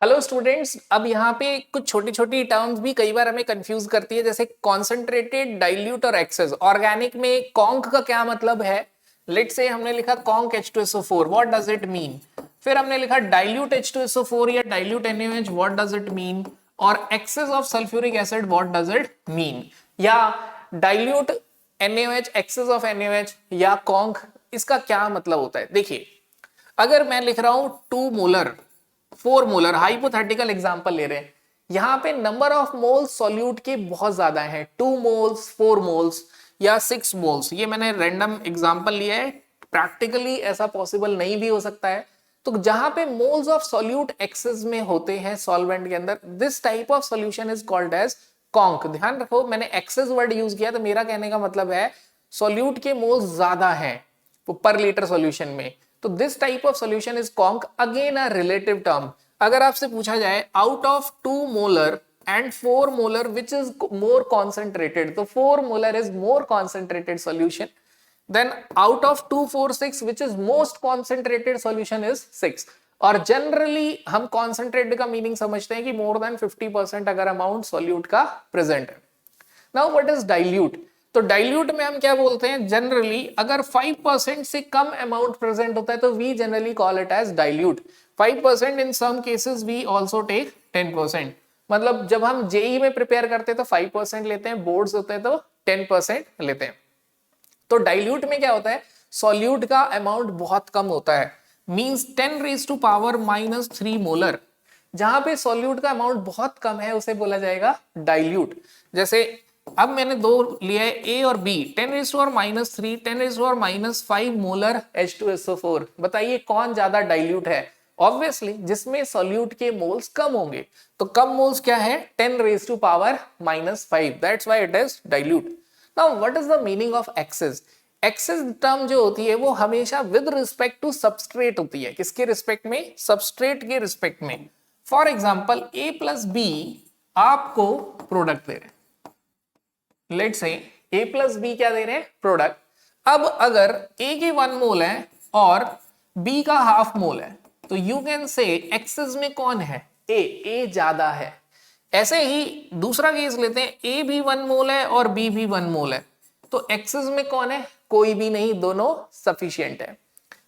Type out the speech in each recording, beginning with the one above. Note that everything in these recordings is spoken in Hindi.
हेलो स्टूडेंट्स, अब यहाँ पे कुछ छोटी छोटी टर्म्स भी कई बार हमें कंफ्यूज करती है, जैसे कॉन्सेंट्रेटेड, डाइल्यूट और एक्सेस। ऑर्गेनिक में कॉन्क का क्या मतलब है? लेट्स से हमने लिखा conc H2SO4, what does it mean. फिर हमने लिखा डाइल्यूट H2SO4 या dilute NaOH, what does it mean. और excess of sulphuric acid, what does it mean. या dilute NaOH, excess of NaOH या कॉन्क, इसका क्या मतलब होता है। देखिए, अगर मैं लिख रहा हूं 2 मोलर 4 मोलर, हाइपोथेटिकल एग्जांपल ले रहे हैं, यहां पे नंबर ऑफ मोल्स सॉल्यूट के बहुत ज्यादा हैं, 2 मोल्स, 4 मोल्स या 6 मोल्स। ये मैंने रैंडम एग्जांपल लिया है, प्रैक्टिकली ऐसा पॉसिबल नहीं भी हो सकता है। तो जहां पे मोल्स ऑफ सॉल्यूट एक्सेस में होते हैं सॉल्वेंट के अंदर, this type of solution is called as conc. ध्यान रखो, मैंने एक्सेस वर्ड यूज किया, तो मेरा कहने का मतलब है सॉल्यूट के मोल्स ज्यादा हैं पर लीटर सॉल्यूशन में। तो this type of solution is conc, again a relative term. अगर आपसे पूछा जाए out of 2 molar and 4 molar which is more concentrated, तो 4 molar is more concentrated solution, then out of 2 4 6 which is most concentrated solution is 6। और जनरली हम कॉन्सेंट्रेटेड का मीनिंग समझते हैं कि मोर देन 50% अगर अमाउंट सॉल्यूट का प्रेजेंट है। Now what is dilute. तो डाइल्यूट में हम क्या बोलते हैं, जनरली अगर 5% से कम अमाउंट प्रेजेंट होता है तो we generally call it as dilute. 5%, in some cases we also take 10%। मतलब जब हम जेई में प्रिपेयर करते हैं तो 5% लेते हैं, बोर्ड्स होते हैं तो 10% लेते हैं। तो डाइल्यूट में क्या होता है, सॉल्यूट का अमाउंट बहुत कम होता है, मींस 10⁻³ मोलर। जहां पे सॉल्यूट का अमाउंट बहुत कम है उसे बोला जाएगा डाइल्यूट। जैसे अब मैंने दो लिया है, ए और बी, 10⁻³ 10⁻5 मोलर H2SO4। बताइए कौन ज्यादा डाइल्यूट है। ऑब्वियसली जिसमें सॉल्यूट के मोल्स कम होंगे, तो कम मोल्स क्या है, 10⁻⁵, that's why it is dilute. Now what is the meaning of excess. Excess term जो होती है वो हमेशा विद रिस्पेक्ट टू सबस्ट्रेट होती है। किसके रिस्पेक्ट में, सबस्ट्रेट के रिस्पेक्ट में। For example A plus B आपको प्रोडक्ट दे रहे हैं, let's say A plus B क्या दे रहे हैं, प्रोडक्ट। अब अगर ए के 1 मोल है और बी का हाफ मोल है, तो यू कैन से एक्सेस में कौन है, ए ज्यादा है। ऐसे ही दूसरा केस लेते हैं, ए भी 1 मोल है और बी भी 1 मोल है, तो एक्सेस में कौन है, कोई भी नहीं, दोनों सफिशिएंट है।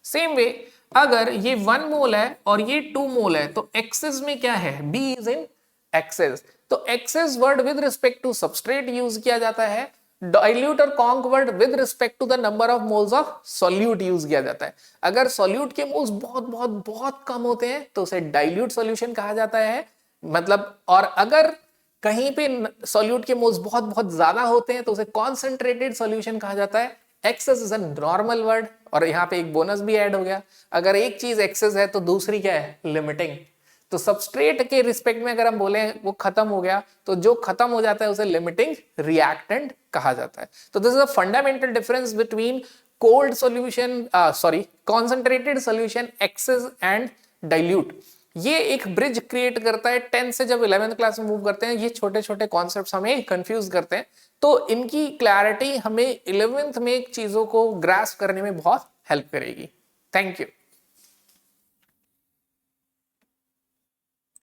सेम वे अगर ये 1 मोल है और ये 2 मोल है, तो एक्सेस में क्या है, बी इज इन एक्सेस। तो excess word with respect to substrate use किया जाता है, डाइल्यूट और conc word with respect to the number of moles of solute use किया जाता है। अगर सॉल्यूट के मोल्स बहुत बहुत बहुत कम होते हैं तो उसे डाइल्यूट सॉल्यूशन कहा जाता है, मतलब। और अगर कहीं पे सॉल्यूट के मोल्स बहुत बहुत ज्यादा होते हैं तो उसे कॉन्सेंट्रेटेड सॉल्यूशन कहा जाता है। Excess is a normal word, और यहाँ पे एक बोनस भी ऐड हो गया, अगर एक चीज एक्सेस है तो दूसरी क्या है, लिमिटिंग। तो सबस्ट्रेट के रिस्पेक्ट में अगर हम बोले वो खत्म हो गया, तो जो खत्म हो जाता है उसे लिमिटिंग रिएक्टेंट कहा जाता है। तो this is a fundamental difference between cold solution, concentrated solution, excess and dilute. ये एक ब्रिज क्रिएट करता है। 10 से जब 11th क्लास में मूव करते हैं, ये छोटे छोटे कॉन्सेप्ट्स हमें कंफ्यूज करते हैं, तो इनकी क्लैरिटी हमें 11th में चीजों को ग्रास्प करने में बहुत हेल्प करेगी। Thank you.